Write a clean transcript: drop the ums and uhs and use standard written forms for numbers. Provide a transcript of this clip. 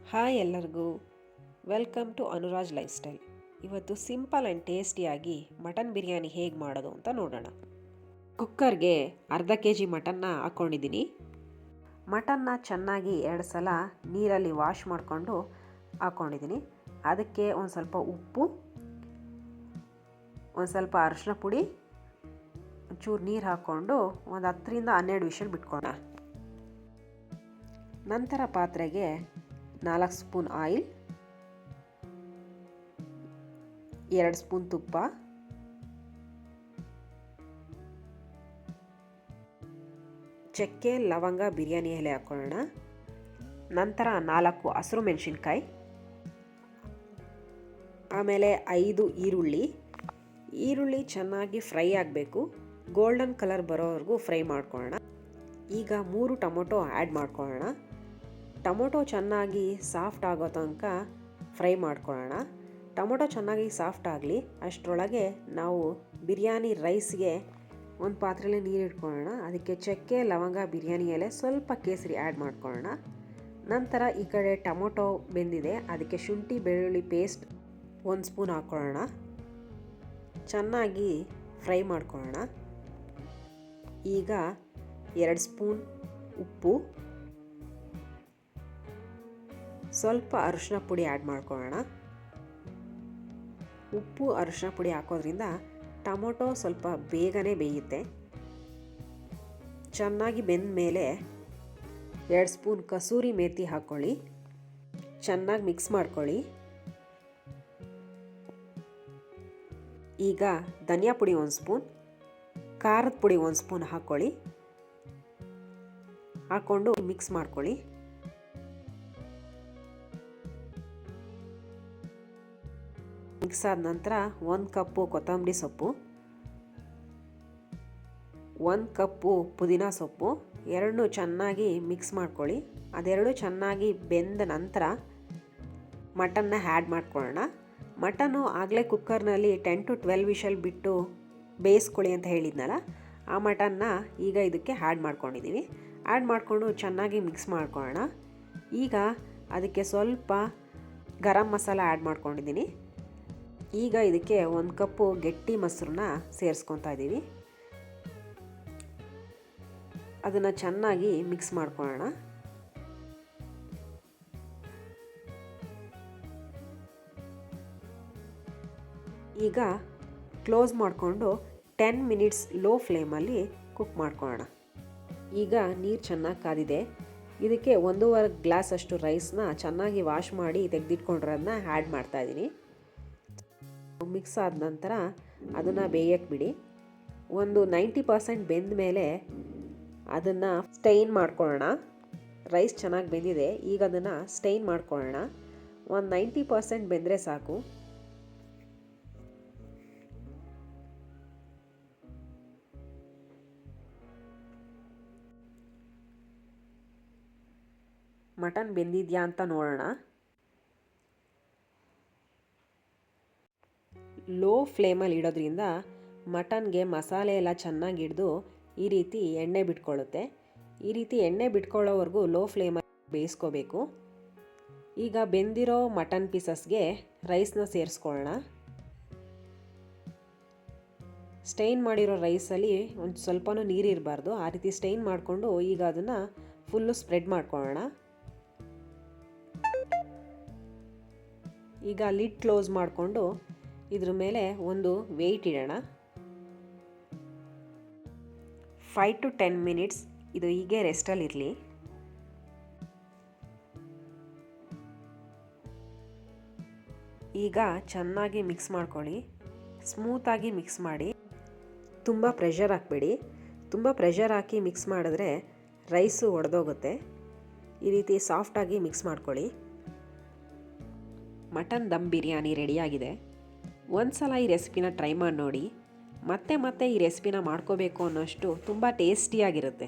Hi ಎಲ್ಲರಿಗೂ, welcome to ಅನುರಾಜ್ life style. ಇವತ್ತು simple and ಟೇಸ್ಟಿಯಾಗಿ ಮಟನ್ ಬಿರಿಯಾನಿ ಹೇಗೆ ಮಾಡೋದು ಅಂತ ನೋಡೋಣ. ಕುಕ್ಕರ್ಗೆ ಅರ್ಧ kg ಮಟನ್ನ ಹಾಕ್ಕೊಂಡಿದ್ದೀನಿ. ಮಟನ್ನ ಚೆನ್ನಾಗಿ 2 ಸಲ ನೀರಲ್ಲಿ ವಾಶ್ ಮಾಡಿಕೊಂಡು ಹಾಕ್ಕೊಂಡಿದ್ದೀನಿ. ಅದಕ್ಕೆ ಒಂದು ಸ್ವಲ್ಪ ಉಪ್ಪು, ಒಂದು ಸ್ವಲ್ಪ ಅರಿಶಿನ ಪುಡಿ, ಒಂಚೂರು ನೀರು ಹಾಕ್ಕೊಂಡು ಒಂದು 10ರಿಂದ 12 ವಿಷಲ್ ಬಿಟ್ಕೊಳ್ಳೋಣ. ನಂತರ ಪಾತ್ರೆಗೆ 4 ಸ್ಪೂನ್ ಆಯಿಲ್, 2 ಸ್ಪೂನ್ ತುಪ್ಪ, ಚಕ್ಕೆ, ಲವಂಗ, ಬಿರಿಯಾನಿ ಎಲೆ ಹಾಕ್ಕೊಳ್ಳೋಣ. ನಂತರ 4 ಹಸಿರು ಮೆಣಸಿನ್ಕಾಯಿ, ಆಮೇಲೆ 5 ಈರುಳ್ಳಿ ಚೆನ್ನಾಗಿ ಫ್ರೈ ಆಗಬೇಕು. ಗೋಲ್ಡನ್ ಕಲರ್ ಬರೋವರೆಗೂ ಫ್ರೈ ಮಾಡ್ಕೊಳ್ಳೋಣ. ಈಗ 3 ಟೊಮೊಟೊ ಆ್ಯಡ್ ಮಾಡ್ಕೊಳ್ಳೋಣ. ಟೊಮೊಟೊ ಚೆನ್ನಾಗಿ ಸಾಫ್ಟ್ ಆಗೋ ತನಕ ಫ್ರೈ ಮಾಡ್ಕೊಳ್ಳೋಣ. ಟೊಮೊಟೊ ಚೆನ್ನಾಗಿ ಸಾಫ್ಟ್ ಆಗಲಿ ಅಷ್ಟರೊಳಗೆ ನಾವು ಬಿರಿಯಾನಿ ರೈಸ್ಗೆ ಒಂದು ಪಾತ್ರೆಯಲ್ಲಿ ನೀರು ಇಟ್ಕೊಳ್ಳೋಣ. ಅದಕ್ಕೆ ಚಕ್ಕೆ, ಲವಂಗ, ಬಿರಿಯಾನಿ ಎಲೆ, ಸ್ವಲ್ಪ ಕೇಸರಿ ಆ್ಯಡ್ ಮಾಡ್ಕೊಳ್ಳೋಣ. ನಂತರ ಈ ಕಡೆ ಟೊಮೊಟೊ ಬೆಂದಿದೆ, ಅದಕ್ಕೆ ಶುಂಠಿ ಬೆಳ್ಳುಳ್ಳಿ ಪೇಸ್ಟ್ 1 ಸ್ಪೂನ್ ಹಾಕ್ಕೊಳ್ಳೋಣ. ಚೆನ್ನಾಗಿ ಫ್ರೈ ಮಾಡ್ಕೊಳ್ಳೋಣ. ಈಗ 2 ಸ್ಪೂನ್ ಉಪ್ಪು, ಸ್ವಲ್ಪ ಅರಿಶಿನ ಪುಡಿ ಆ್ಯಡ್ ಮಾಡ್ಕೊಳ್ಳೋಣ. ಉಪ್ಪು ಅರಿಶಿನ ಪುಡಿ ಹಾಕೋದ್ರಿಂದ ಟೊಮೊಟೊ ಸ್ವಲ್ಪ ಬೇಗನೆ ಬೇಯುತ್ತೆ. ಚೆನ್ನಾಗಿ ಬೆಂದ ಮೇಲೆ 2 ಸ್ಪೂನ್ ಕಸೂರಿ ಮೇಥಿ ಹಾಕ್ಕೊಳ್ಳಿ. ಚೆನ್ನಾಗಿ ಮಿಕ್ಸ್ ಮಾಡ್ಕೊಳ್ಳಿ. ಈಗ ಧನಿಯಾ ಪುಡಿ 1 ಸ್ಪೂನ್, ಖಾರದ ಪುಡಿ 1 ಸ್ಪೂನ್ ಹಾಕ್ಕೊಳ್ಳಿ. ಹಾಕ್ಕೊಂಡು ಮಿಕ್ಸ್ ಮಾಡ್ಕೊಳ್ಳಿ. ಮಿಕ್ಸ್ ಆದ ನಂತರ 1 ಕಪ್ಪು ಕೊತ್ತಂಬರಿ ಸೊಪ್ಪು, 1 ಕಪ್ಪು ಪುದೀನ ಸೊಪ್ಪು ಎರಡನ್ನೂ ಚೆನ್ನಾಗಿ ಮಿಕ್ಸ್ ಮಾಡ್ಕೊಳ್ಳಿ. ಅದೆರಡು ಚೆನ್ನಾಗಿ ಬೆಂದ ನಂತರ ಮಟನ್ನ ಆ್ಯಡ್ ಮಾಡ್ಕೊಳ್ಳೋಣ. ಮಟನ್ನು ಆಗಲೇ ಕುಕ್ಕರ್ನಲ್ಲಿ 10 to 12 ವಿಷಲ್ ಬಿಟ್ಟು ಬೇಯಿಸ್ಕೊಳ್ಳಿ ಅಂತ ಹೇಳಿದ್ನಲ್ಲ, ಆ ಮಟನ್ನ ಈಗ ಇದಕ್ಕೆ ಆ್ಯಡ್ ಮಾಡ್ಕೊಂಡಿದ್ದೀವಿ. ಆ್ಯಡ್ ಮಾಡಿಕೊಂಡು ಚೆನ್ನಾಗಿ ಮಿಕ್ಸ್ ಮಾಡ್ಕೊಳ್ಳೋಣ. ಈಗ ಅದಕ್ಕೆ ಸ್ವಲ್ಪ ಗರಂ ಮಸಾಲ ಆ್ಯಡ್ ಮಾಡ್ಕೊಂಡಿದ್ದೀನಿ. ಈಗ ಇದಕ್ಕೆ 1 ಕಪ್ಪು ಗಟ್ಟಿ ಮೊಸರನ್ನ ಸೇರಿಸ್ಕೊತಾ ಇದ್ದೀವಿ. ಅದನ್ನು ಚೆನ್ನಾಗಿ ಮಿಕ್ಸ್ ಮಾಡ್ಕೊಳ್ಳೋಣ. ಈಗ ಕ್ಲೋಸ್ ಮಾಡಿಕೊಂಡು 10 ಮಿನಿಟ್ಸ್ ಲೋ ಫ್ಲೇಮಲ್ಲಿ ಕುಕ್ ಮಾಡ್ಕೊಳ್ಳೋಣ. ಈಗ ನೀರು ಚೆನ್ನಾಗಿ ಕಾದಿದೆ. ಇದಕ್ಕೆ 1.5 ಗ್ಲಾಸ್ ಅಷ್ಟು ರೈಸ್ನ ಚೆನ್ನಾಗಿ ವಾಶ್ ಮಾಡಿ ತೆಗೆದಿಟ್ಕೊಂಡಿರೋದನ್ನ ಆ್ಯಡ್ ಮಾಡ್ತಾಯಿದ್ದೀನಿ. ಮಿಕ್ಸ್ ಆದ ನಂತರ ಅದನ್ನು ಬೇಯಕ್ಕೆ ಬಿಡಿ. ಒಂದು 90% ಬೆಂದ ಮೇಲೆ ಅದನ್ನು ಸ್ಟೈನ್ ಮಾಡ್ಕೊಳ್ಳೋಣ. ರೈಸ್ ಚೆನ್ನಾಗಿ ಬೆಂದಿದೆ. ಈಗ ಅದನ್ನು ಸ್ಟೈನ್ ಮಾಡ್ಕೊಳ್ಳೋಣ. ಒಂದು 90% ಬೆಂದರೆ ಸಾಕು. ಮಟನ್ ಬೆಂದಿದೆಯಾ ಅಂತ ನೋಡೋಣ. ಲೋ ಫ್ಲೇಮಲ್ಲಿ ಇಡೋದ್ರಿಂದ ಮಟನ್ಗೆ ಮಸಾಲೆ ಎಲ್ಲ ಚೆನ್ನಾಗಿ ಹಿಡಿದು ಈ ರೀತಿ ಎಣ್ಣೆ ಬಿಟ್ಕೊಳ್ಳುತ್ತೆ. ಈ ರೀತಿ ಎಣ್ಣೆ ಬಿಟ್ಕೊಳ್ಳೋವರೆಗೂ ಲೋ ಫ್ಲೇಮಲ್ಲಿ ಬೇಯಿಸ್ಕೋಬೇಕು. ಈಗ ಬೆಂದಿರೋ ಮಟನ್ ಪೀಸಸ್ಗೆ ರೈಸ್ನ ಸೇರಿಸ್ಕೊಳ್ಳೋಣ. ಸ್ಟೈನ್ ಮಾಡಿರೋ ರೈಸಲ್ಲಿ ಒಂದು ಸ್ವಲ್ಪನೂ ನೀರಿರಬಾರ್ದು. ಆ ರೀತಿ ಸ್ಟೈನ್ ಮಾಡಿಕೊಂಡು ಈಗ ಅದನ್ನು ಫುಲ್ಲು ಸ್ಪ್ರೆಡ್ ಮಾಡ್ಕೊಳ್ಳೋಣ. ಈಗ ಲಿಡ್ ಕ್ಲೋಸ್ ಮಾಡಿಕೊಂಡು ಇದ್ರ ಮೇಲೆ ಒಂದು ವೆಯ್ಟ್ ಇಡೋಣ. 5 to 10 ಮಿನಿಟ್ಸ್ ಇದು ಹೀಗೆ ರೆಸ್ಟಲ್ಲಿರಲಿ. ಈಗ ಚೆನ್ನಾಗಿ ಮಿಕ್ಸ್ ಮಾಡ್ಕೊಳ್ಳಿ. ಸ್ಮೂತಾಗಿ ಮಿಕ್ಸ್ ಮಾಡಿ. ತುಂಬ ಪ್ರೆಷರ್ ಹಾಕಬೇಡಿ. ತುಂಬ ಪ್ರೆಷರ್ ಹಾಕಿ ಮಿಕ್ಸ್ ಮಾಡಿದ್ರೆ ರೈಸು ಒಡೆದೋಗುತ್ತೆ. ಈ ರೀತಿ ಸಾಫ್ಟಾಗಿ ಮಿಕ್ಸ್ ಮಾಡ್ಕೊಳ್ಳಿ. ಮಟನ್ ದಮ್ ಬಿರಿಯಾನಿ ರೆಡಿಯಾಗಿದೆ. ಒಂದು ಸಲ ಈ ರೆಸಿಪಿನ ಟ್ರೈ ಮಾಡಿ ನೋಡಿ. ಮತ್ತೆ ಈ ರೆಸಿಪಿನ ಮಾಡ್ಕೋಬೇಕು ಅನ್ನೋಷ್ಟು ತುಂಬ ಟೇಸ್ಟಿಯಾಗಿರುತ್ತೆ.